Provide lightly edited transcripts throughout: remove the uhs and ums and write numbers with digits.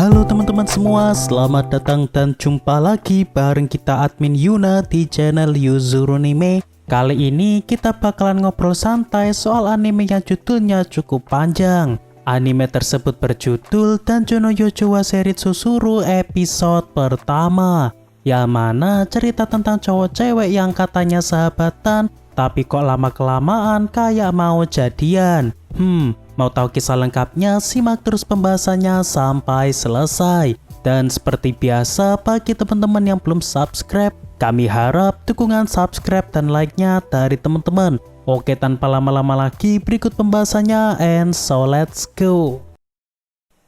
Halo teman-teman semua, selamat datang dan jumpa lagi bareng kita admin Yuna di channel Yuzurunime. Kali ini kita bakalan ngobrol santai soal anime yang judulnya cukup panjang. Anime tersebut berjudul Danjo no Yojo wa Seritsusuru episode pertama, yang mana cerita tentang cowok cewek yang katanya sahabatan tapi kok lama-kelamaan kayak mau jadian. Mau tahu kisah lengkapnya? Simak terus pembahasannya sampai selesai. Dan seperti biasa, bagi teman-teman yang belum subscribe, kami harap dukungan subscribe dan like-nya dari teman-teman. Oke, tanpa lama-lama lagi, berikut pembahasannya, and so let's go.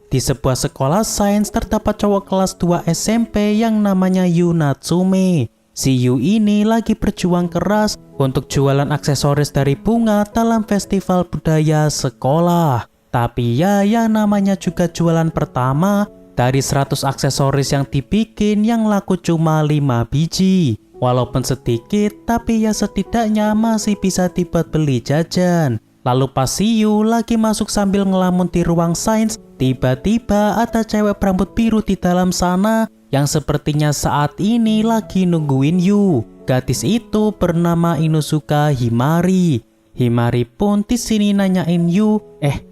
Di sebuah sekolah sains terdapat cowok kelas 2 SMP yang namanya Yu Natsume. Si Yu ini lagi berjuang keras untuk jualan aksesoris dari bunga dalam festival budaya sekolah. Tapi ya yang namanya juga jualan pertama, dari 100 aksesoris yang dibikin yang laku cuma 5 biji. Walaupun sedikit, tapi ya setidaknya masih bisa dibuat beli jajan. Lalu pas si Yu lagi masuk sambil ngelamun di ruang sains, tiba-tiba ada cewek berambut biru di dalam sana yang sepertinya saat ini lagi nungguin Yu. Gadis itu bernama Inosuka Himari. Himari pun di sini nanyain Yu,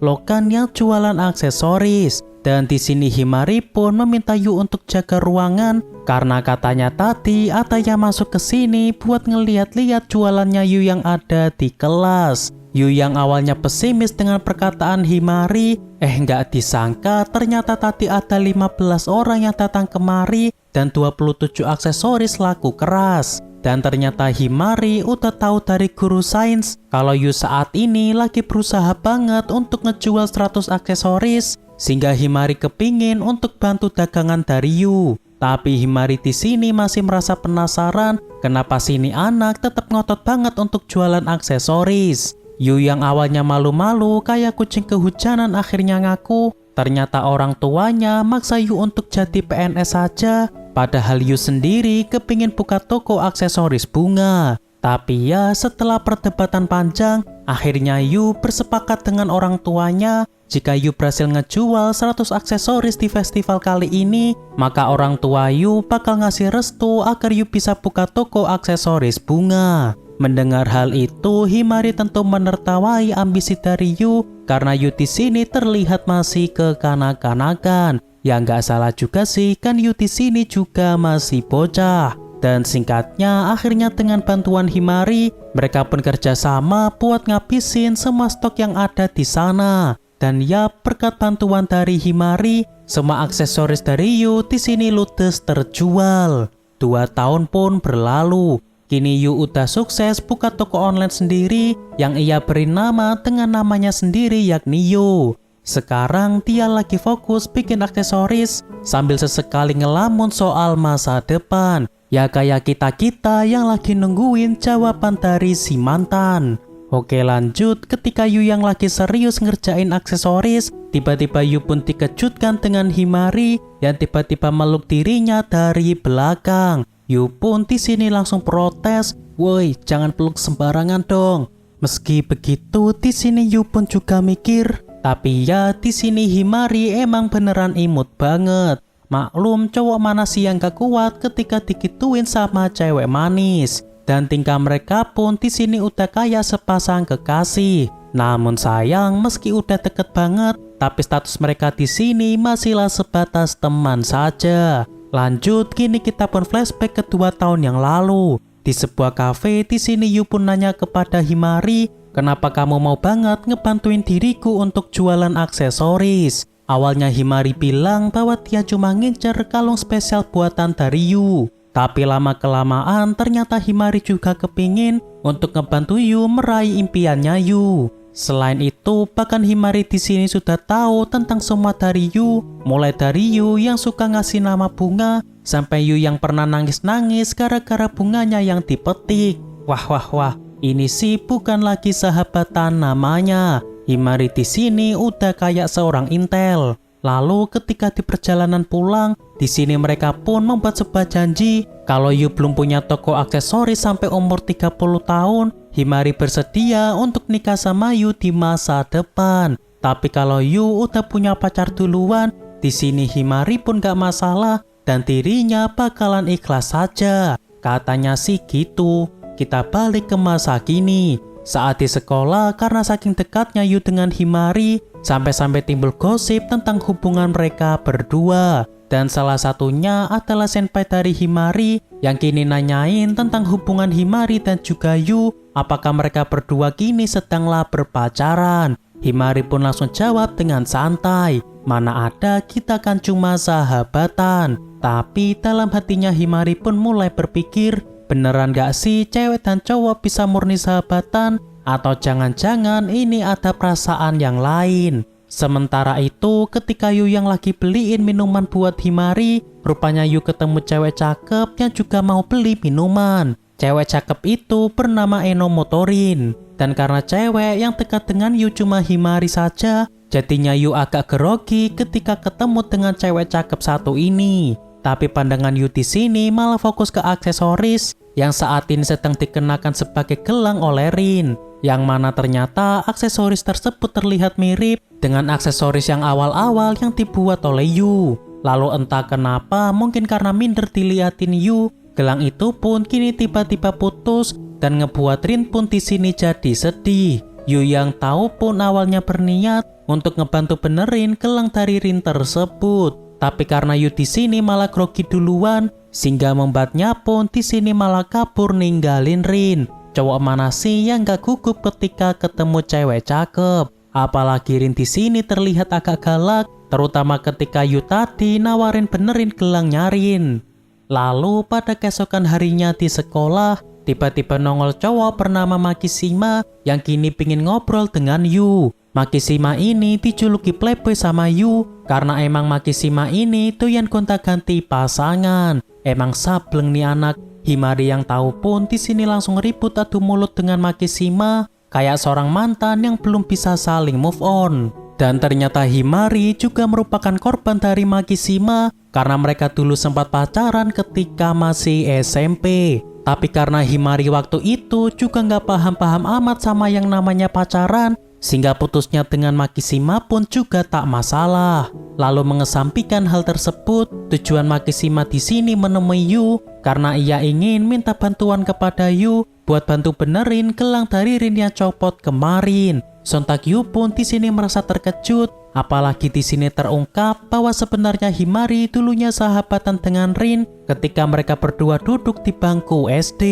lo kan yang jualan aksesoris. Dan di sini Himari pun meminta Yu untuk jaga ruangan karena katanya tadi ada yang masuk ke sini buat ngeliat-liat jualannya Yu yang ada di kelas. Yu yang awalnya pesimis dengan perkataan Himari, nggak disangka ternyata tadi ada 15 orang yang datang kemari dan 27 aksesoris laku keras. Dan ternyata Himari udah tahu dari guru sains kalau Yu saat ini lagi berusaha banget untuk ngejual 100 aksesoris, sehingga Himari kepingin untuk bantu dagangan dari Yu. Tapi Himari di sini masih merasa penasaran kenapa sini anak tetap ngotot banget untuk jualan aksesoris. Yu yang awalnya malu-malu kayak kucing kehujanan akhirnya ngaku ternyata orang tuanya maksa Yu untuk jadi PNS saja, padahal Yu sendiri kepingin buka toko aksesoris bunga. Tapi ya setelah perdebatan panjang, akhirnya Yu bersepakat dengan orang tuanya jika Yu berhasil ngejual 100 aksesoris di festival kali ini, maka orang tua Yu bakal ngasih restu agar Yu bisa buka toko aksesoris bunga. Mendengar hal itu, Himari tentu menertawai ambisi dari Yu karena Yu di sini terlihat masih kekanak-kanakan. Ya nggak salah juga sih, kan Yu di sini juga masih bocah. Dan singkatnya, akhirnya dengan bantuan Himari, mereka pun kerjasama buat ngabisin semua stok yang ada di sana. Dan ya, berkat bantuan dari Himari, semua aksesoris dari Yu di sini ludes terjual. 2 tahun pun berlalu. Kini Yu udah sukses buka toko online sendiri yang ia beri nama dengan namanya sendiri yakni Yu. Sekarang dia lagi fokus bikin aksesoris sambil sesekali ngelamun soal masa depan. Ya kayak kita-kita yang lagi nungguin jawaban dari si mantan. Oke lanjut, ketika Yu yang lagi serius ngerjain aksesoris, tiba-tiba Yu pun dikejutkan dengan Himari yang tiba-tiba meluk dirinya dari belakang. Yu pun di sini langsung protes, "Woi, jangan peluk sembarangan dong." Meski begitu, di sini Yu pun juga mikir, tapi ya di sini Himari emang beneran imut banget. Maklum cowok mana sih yang gak kuat ketika digituin sama cewek manis. Dan tingkah mereka pun di sini udah kayak sepasang kekasih. Namun sayang, meski udah deket banget, tapi status mereka di sini masihlah sebatas teman saja. Lanjut, kini kita pun flashback ke 2 tahun yang lalu. Di sebuah kafe, di sini Yu pun nanya kepada Himari, "Kenapa kamu mau banget ngebantuin diriku untuk jualan aksesoris?" Awalnya Himari bilang bahwa dia cuma ngincer kalung spesial buatan dari Yu. Tapi lama-kelamaan ternyata Himari juga kepingin untuk ngebantu Yu meraih impiannya Yu. Selain itu, bahkan Himari di sini sudah tahu tentang semua dari Yu, mulai dari Yu yang suka ngasih nama bunga, sampai Yu yang pernah nangis-nangis gara-gara bunganya yang dipetik. Wah, ini sih bukan lagi sahabatan namanya. Himari di sini udah kayak seorang intel. Lalu ketika di perjalanan pulang, di sini mereka pun membuat sebuah janji kalau Yu belum punya toko aksesoris sampai umur 30 tahun, Himari bersedia untuk nikah sama Yu di masa depan. Tapi kalau Yu udah punya pacar duluan, Di sini Himari pun gak masalah dan dirinya bakalan ikhlas saja. Katanya sih gitu. Kita balik ke masa kini. Saat di sekolah, karena saking dekatnya Yu dengan Himari, sampai-sampai timbul gosip tentang hubungan mereka berdua. Dan salah satunya adalah senpai dari Himari yang kini nanyain tentang hubungan Himari dan juga Yu, apakah mereka berdua kini sedanglah berpacaran. Himari pun langsung jawab dengan santai, mana ada, kita kan cuma sahabatan. Tapi dalam hatinya Himari pun mulai berpikir, beneran gak sih cewek dan cowok bisa murni sahabatan? Atau jangan-jangan ini ada perasaan yang lain? Sementara itu, ketika Yu yang lagi beliin minuman buat Himari, rupanya Yu ketemu cewek cakep yang juga mau beli minuman. Cewek cakep itu bernama Eno Motorin. Dan karena cewek yang dekat dengan Yu cuma Himari saja, jadinya Yu agak grogi ketika ketemu dengan cewek cakep satu ini. Tapi pandangan Yu di sini malah fokus ke aksesoris yang saat ini sedang dikenakan sebagai gelang oleh Rin. Yang mana ternyata aksesoris tersebut terlihat mirip dengan aksesoris yang awal-awal yang dibuat oleh Yu. Lalu entah kenapa, mungkin karena minder diliatin Yu, gelang itu pun kini tiba-tiba putus dan ngebuat Rin pun di sini jadi sedih. Yu yang tahu pun awalnya berniat untuk ngebantu benerin gelang dari Rin tersebut. Tapi karena Yu di sini malah grogi duluan, sehingga membuatnya pun di sini malah kabur ninggalin Rin. Cowok mana sih yang gak gugup ketika ketemu cewek cakep? Apalagi Rin di sini terlihat agak galak, terutama ketika Yu tadi nawarin benerin gelangnya Rin. Lalu pada keesokan harinya di sekolah, tiba-tiba nongol cowok bernama Makishima yang kini pingin ngobrol dengan Yu. Makishima ini dijuluki playboy sama Yu karena emang Makishima ini doyan gonta-ganti pasangan. Emang sableng nih anak. Himari yang tahu pun di sini langsung ribut adu mulut dengan Makishima kayak seorang mantan yang belum bisa saling move on. Dan ternyata Himari juga merupakan korban dari Makishima karena mereka dulu sempat pacaran ketika masih SMP. Tapi karena Himari waktu itu juga nggak paham-paham amat sama yang namanya pacaran, sehingga putusnya dengan Makishima pun juga tak masalah. Lalu mengesampingkan hal tersebut, tujuan Makishima di sini menemui Yu karena ia ingin minta bantuan kepada Yu buat bantu benerin gelang dari Rin yang copot kemarin. Sontak Yu pun di sini merasa terkejut, apalagi di sini terungkap bahwa sebenarnya Himari dulunya sahabatan dengan Rin ketika mereka berdua duduk di bangku SD.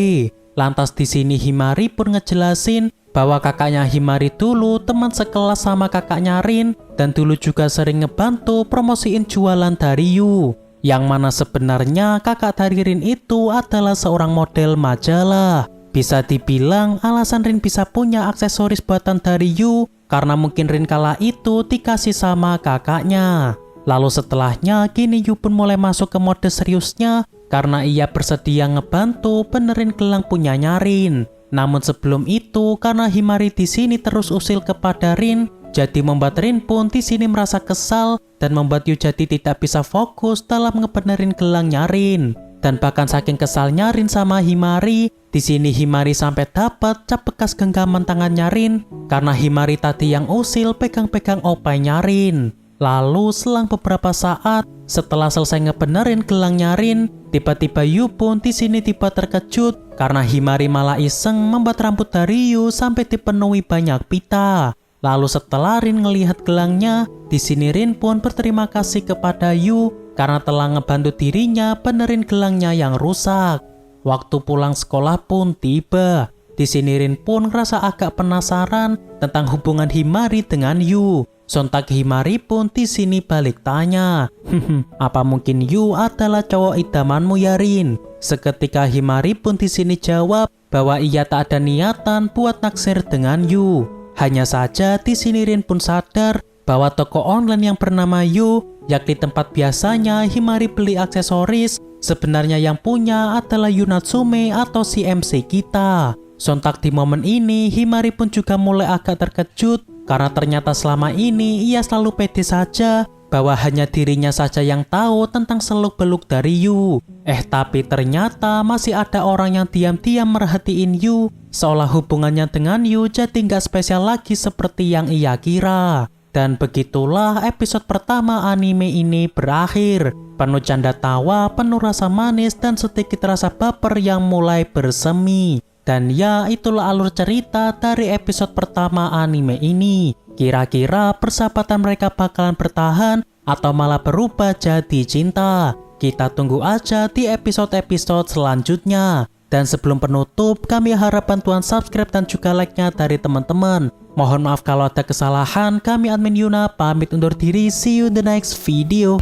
Lantas di sini Himari pun ngejelasin bahwa kakaknya Himari dulu teman sekelas sama kakaknya Rin dan dulu juga sering ngebantu promosiin jualan dari Yu. Yang mana sebenarnya kakak dari Rin itu adalah seorang model majalah. Bisa dibilang alasan Rin bisa punya aksesoris buatan dari Yu karena mungkin Rin kala itu dikasih sama kakaknya. Lalu setelahnya kini Yu pun mulai masuk ke mode seriusnya karena ia bersedia ngebantu benerin gelang punyanya Rin. Namun sebelum itu karena Himari di sini terus usil kepada Rin, jadi membuat Rin pun di sini merasa kesal dan membuat Yu jadi tidak bisa fokus dalam ngebenerin gelangnya Rin. Dan bahkan saking kesalnya Rin sama Himari, di sini Himari sampai dapat cap bekas genggaman tangannya Rin karena Himari tadi yang usil pegang-pegang opainya Rin. Lalu selang beberapa saat setelah selesai ngebenerin gelangnya Rin, tiba-tiba Yu pun di sini tiba terkejut karena Himari malah iseng membuat rambut dari Yu sampai dipenuhi banyak pita. Lalu setelah Rin ngelihat gelangnya, di sini Rin pun berterima kasih kepada Yu karena telah ngebantu dirinya benerin gelangnya yang rusak. Waktu pulang sekolah pun tiba. Di sini Rin pun ngerasa agak penasaran tentang hubungan Himari dengan Yu. Sontak Himari pun di sini balik tanya, apa mungkin Yu adalah cowok idamanmu ya Rin? Seketika Himari pun di sini jawab bahwa ia tak ada niatan buat naksir dengan Yu. Hanya saja di sini Rin pun sadar bahwa toko online yang bernama Yu, yakni tempat biasanya Himari beli aksesoris, sebenarnya yang punya adalah Yu Natsume atau si MC kita. Sontak di momen ini Himari pun juga mulai agak terkejut karena ternyata selama ini ia selalu pede saja bahwa hanya dirinya saja yang tahu tentang seluk-beluk dari Yu. Tapi ternyata masih ada orang yang diam-diam merhatiin Yu, seolah hubungannya dengan Yu jadi nggak spesial lagi seperti yang ia kira. Dan begitulah episode pertama anime ini berakhir. Penuh canda tawa, penuh rasa manis, dan sedikit rasa baper yang mulai bersemi. Dan ya, itulah alur cerita dari episode pertama anime ini. Kira-kira persahabatan mereka bakalan bertahan atau malah berubah jadi cinta? Kita tunggu aja di episode-episode selanjutnya. Dan sebelum penutup, kami harap bantuan subscribe dan juga like-nya dari teman-teman. Mohon maaf kalau ada kesalahan, kami admin Yuna pamit undur diri, see you in the next video.